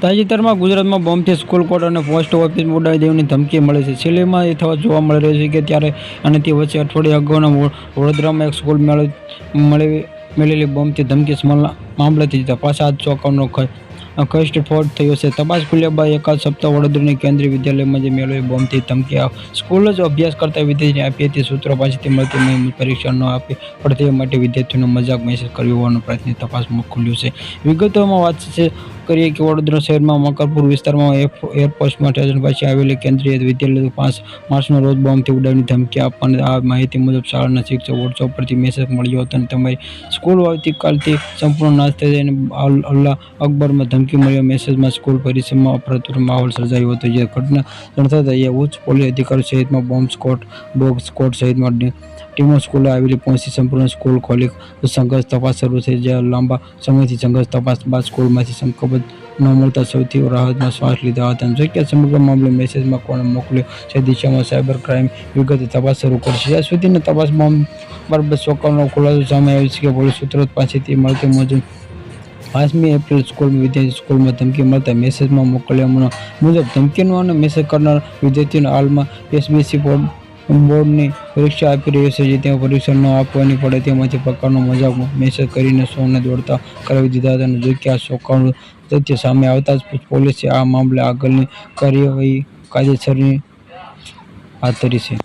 તાજેતરમાં ગુજરાતમાં બોમ્બથી school court અને પોસ્ટ ઓફિસ ઉડાવી દેવાની ધમકી મળે છે. છેલ્લેમાં એ થવા જોવા મળી રહ્યું છે કે ત્યારે અને તે વચ્ચે અઠવાડિયા અગાઉના વડોદરામાં એક સ્કૂલ મળેલી બોમ્બથી ધમકી મામલેથી તપાસ હાથ ચોંકાવવાનો ઘટસ્ફોટ થયો છે. તપાસ ખુલ્યા બાદ એકાદ સપ્તાહ વડોદરાની કેન્દ્રીય વિદ્યાલયમાં જે મેળવેલી બોમ્બથી ધમકી સ્કૂલ જ અભ્યાસ કરતા વિદ્યાર્થીને આપી હતી. સૂત્રો પાસેથી મળતી માહિતી પરીક્ષા ન આપવી પડે તે માટે વિદ્યાર્થીઓનો મજાક મેસેજ કર્યો હોવાનું પ્રાથમિક તપાસમાં ખુલ્યું છે. વિગતોમાં વાત કરીએ કે વડોદરા શહેરમાં મકરપુર વિસ્તારમાં એરપોર્ટ સ્ટેશન પાસે આવેલી કેન્દ્રીય વિદ્યાલય 5 માર્ચના રોજ બોમ્બથી ઉડાવવાની ધમકી આપવાની આ માહિતી મુજબ શાળાના શિક્ષક વોટ્સએપ પરથી મેસેજ મળ્યો હતો અને તમારી સ્કૂલ આવતીકાલથી સંપૂર્ણ નાશ થઈ જાય અને અલ્લાહ અકબરમાં ધમકી મળ્યો. મેસેજમાં સ્કૂલ પરિસરમાં અફરાતફરીનો માહોલ સર્જાયો હતો. જે ઘટના જાણતા અહીંયા ઉચ્ચ પોલીસ અધિકારીઓ સહિતમાં બોમ્બ સ્ક્વોડ, ડોગ સ્ક્વોડ સહિતમાં ટીમો સ્કૂલે આવી પહોંચી સંપૂર્ણ સ્કૂલ ખોલી સંઘર્ષ તપાસ શરૂ થઈ. જ્યાં લાંબા સમયથી સંઘર્ષ તપાસ બાદ સ્કૂલમાંથી ખબર ન મળતા સૌથી રાહતમાં શ્વાસ લીધા હતા. જોકે સમગ્ર મામલે મેસેજમાં કોણે મોકલ્યો છે દિશામાં સાયબર ક્રાઇમ વિગતે તપાસ શરૂ કરશે. જ્યાં સુધીની તપાસ બોમ્બ બાબતે ચોંકાવનારો ખુલાસો સામે આવ્યો છે કે પોલીસ સૂત્રો પાસેથી માહિતી મુજબ 5મી એપ્રિલ સ્કૂલમાં વિદ્યાર્થી સ્કૂલમાં ધમકી મળતા મેસેજમાં મોકલ્યા મુજબ ધમકીનો અને મેસેજ કરનાર વિદ્યાર્થીઓને હાલમાં એસબીસી બોર્ડની પરીક્ષા આપી રહ્યો છે. જે તેમાં પરીક્ષા ન આપવાની પડે તેમાંથી પ્રકારનો મજાક મેસેજ કરીને સૌને દોડતા કરાવી દીધા હતા. જોકે આ ચોંકાવનારું તથ્ય સામે આવતા જ પોલીસે આ મામલે આગળની કાર્યવાહી કાયદેસરની હાથ ધરી છે.